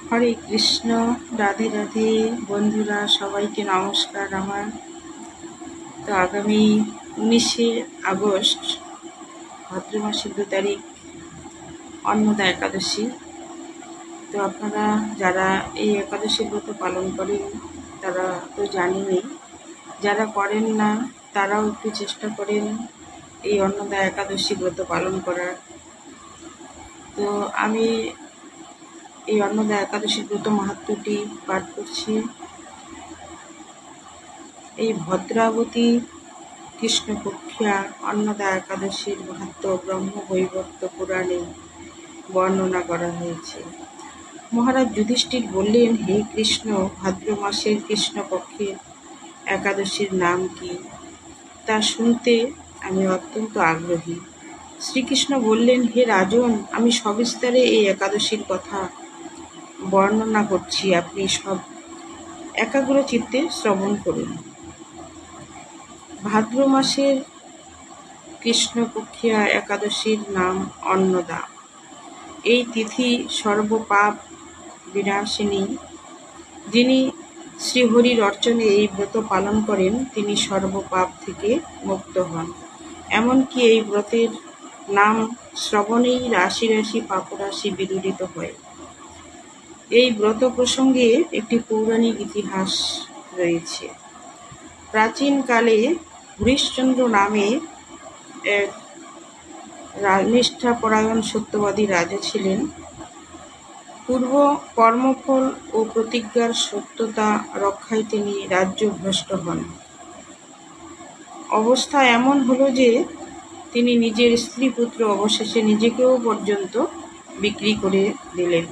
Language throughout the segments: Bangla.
হরে কৃষ্ণ। রাধে রাধে বন্ধুরা, সবাইকে নমস্কার আমার। তো আগামী 19শে আগস্ট ভাদ্র মাসের 2 তারিখ অন্নদা একাদশী। তো আপনারা যারা এই একাদশী ব্রত পালন করেন তারা তো জানেনই, যারা করেন না তারাও একটু চেষ্টা করেন এই অন্নদা একাদশী ব্রত পালন করার। তো আমি এই অন্নদা একাদশী ব্রত মাহাত্ম্যটি পাঠ করছি। এই ভদ্রাবতী কৃষ্ণপক্ষিয়া অন্নদা একাদশীর মাহাত্ম্য ব্রহ্মবৈবর্ত পুরাণে বর্ণনা করা হয়েছে। মহারাজ যুধিষ্ঠির বললেন, হে কৃষ্ণ, ভাদ্র মাসের কৃষ্ণপক্ষের একাদশীর নাম কি, তা শুনতে আমি অত্যন্ত আগ্রহী। শ্রীকৃষ্ণ বললেন, হে রাজন, আমি সবিস্তারে এই একাদশীর কথা বর্ণনা করছি, আপনি সব একাগ্র চিত্তে শ্রবণ করুন। ভাদ্র মাসের কৃষ্ণপক্ষিয়া একাদশীর নাম অন্নদা। এই তিথি সর্বপাপ বিনাশিনী। যিনি শ্রীহরির অর্চনে এই ব্রত পালন করেন তিনি সর্বপাপ থেকে মুক্ত হন। এমনকি এই ব্রতের নাম শ্রবণেই রাশি রাশি পাপরাশি বিদূরিত হয়। এই ব্রত প্রসঙ্গে একটি পৌরাণিক ইতিহাস রয়েছে। প্রাচীনকালে হরিশ্চন্দ্র নামে এক নিষ্ঠাপরায়ণ সত্যবাদী রাজা ছিলেন। পূর্ব কর্মফল ও প্রতিজ্ঞার সত্যতা রক্ষায় তিনি রাজ্যভ্রষ্ট হন। অবস্থা এমন হলো যে তিনি নিজের স্ত্রী পুত্র অবশেষে নিজেকেও পর্যন্ত বিক্রি করে দিলেন।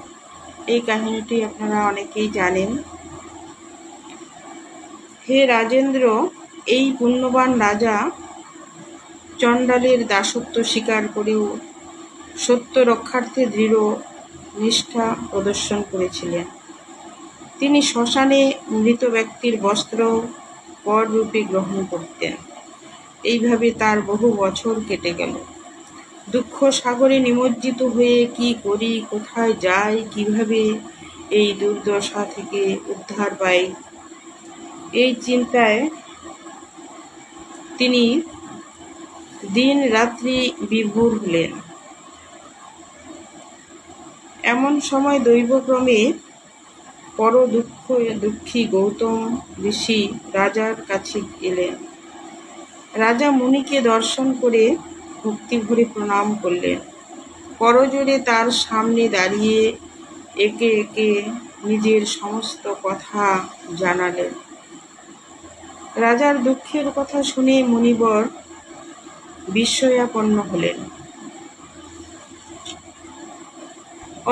এই কাহিনীটি আপনারা অনেকেই জানেন। হে রাজেন্দ্র, এই পুণ্যবান রাজা চণ্ডালের দাসত্ব স্বীকার করেও সত্য রক্ষার্থে দৃঢ় নিষ্ঠা প্রদর্শন করেছিলেন। তিনি শ্মশানে মৃত ব্যক্তির বস্ত্র কররূপে গ্রহণ করতেন। এইভাবে তার বহু বছর কেটে গেল। দুঃখ সাগরে নিমজ্জিত হয়ে কি করি, কোথায় যাই, কিভাবে এই দুর্দশা থেকে উদ্ধার পাই, এই চিন্তায় তিনি দিন রাত্রি বিভোর হলেন। এমন সময় দৈবক্রমে দুঃখী গৌতম ঋষি রাজার কাছে এলেন। রাজা মুনিকে দর্শন করে ভক্তিভরে প্রণাম করলেন। করজোড়ে তার সামনে দাঁড়িয়ে একে একে নিজের সমস্ত কথা জানালেন। রাজার দুঃখের কথা শুনে মুনিবর বিস্ময়াপন্ন হলেন।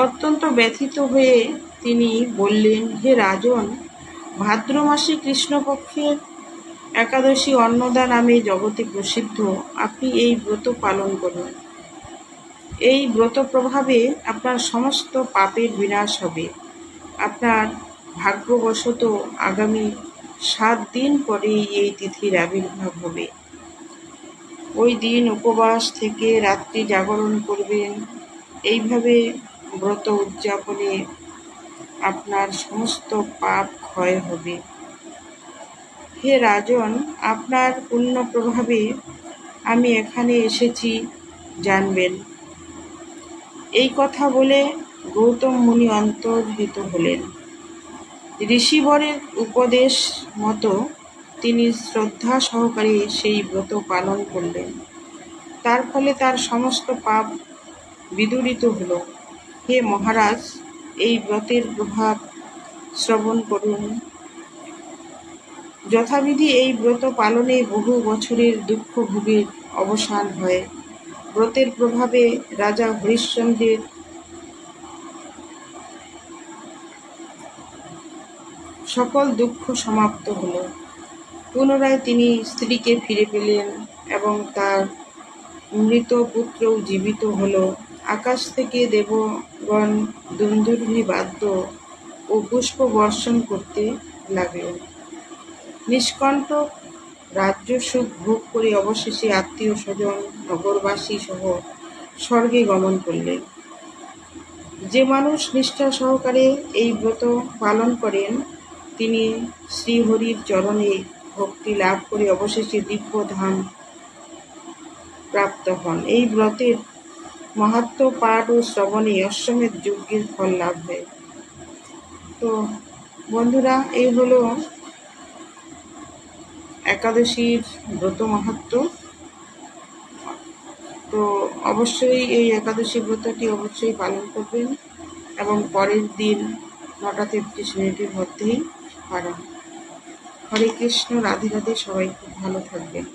অত্যন্ত ব্যথিত হয়ে তিনি বললেন, হে রাজন, ভাদ্র মাসে কৃষ্ণপক্ষের একাদশী অন্নদা নামে জগতে প্রসিদ্ধ। আপনি এই ব্রত পালন করুন। এই ব্রত প্রভাবে আপনার সমস্ত পাপের বিনাশ হবে। আপনার ভাগ্যবশত আগামী 7 দিন পরেই এই তিথির আবির্ভাব হবে। ওই দিন উপবাস থেকে রাত্রি জাগরণ করবেন। এইভাবে ব্রত উদযাপনে আপনার সমস্ত পাপ ক্ষয় হবে। হে রাজন, আপনার পুণ্য প্রভাবে আমি এখানে এসেছি, জানবেন। এই কথা বলে গৌতম মুনি অন্তর্হিত হলেন। ঋষিবরের উপদেশ মতো তিনি শ্রদ্ধা সহকারে সেই ব্রত পালন করলেন। তার ফলে তার সমস্ত পাপ বিদূরিত হল। হে মহারাজ, এই ব্রতের প্রভাব শ্রবণ করুন। যথাবিধি এই ব্রত পালনে বহু বছরের দুঃখ ভোগের অবসান হয়। ব্রতের প্রভাবে রাজা হরিশ্চন্দ্রের সকল দুঃখ সমাপ্ত হল। পুনরায় তিনি স্ত্রীকে ফিরে পেলেন এবং তার মৃত পুত্রও জীবিত হল। আকাশ থেকে দেবগণ দুন্দুর্ভি বাদ্য ও পুষ্প বর্ষণ করতে লাগলেন। নিষ্কণ্টক রাজ্য সুখ ভোগ করে অবশেষে আত্মীয় স্বজন নগরবাসী সহ স্বর্গে গমন করলেন। যে মানুষ নিষ্ঠা সহকারে এই ব্রত পালন করেন তিনি শ্রীহরির চরণে ভক্তি লাভ করে অবশেষে দিব্য ধাম প্রাপ্ত হন। এই ব্রতের মাহাত্ম্য পাঠ ও শ্রবণে অশ্বমেধ যজ্ঞের ফল লাভ হয়। তো বন্ধুরা, এই হলো একাদশীর ব্রত মাহাত্ম্য। তো অবশ্যই এই একাদশী ব্রতটি অবশ্যই পালন করবেন এবং পরের দিন 9:33 মধ্যেই পালন। হরে কৃষ্ণ, রাধে রাধে। সবাই খুব ভালো থাকবেন।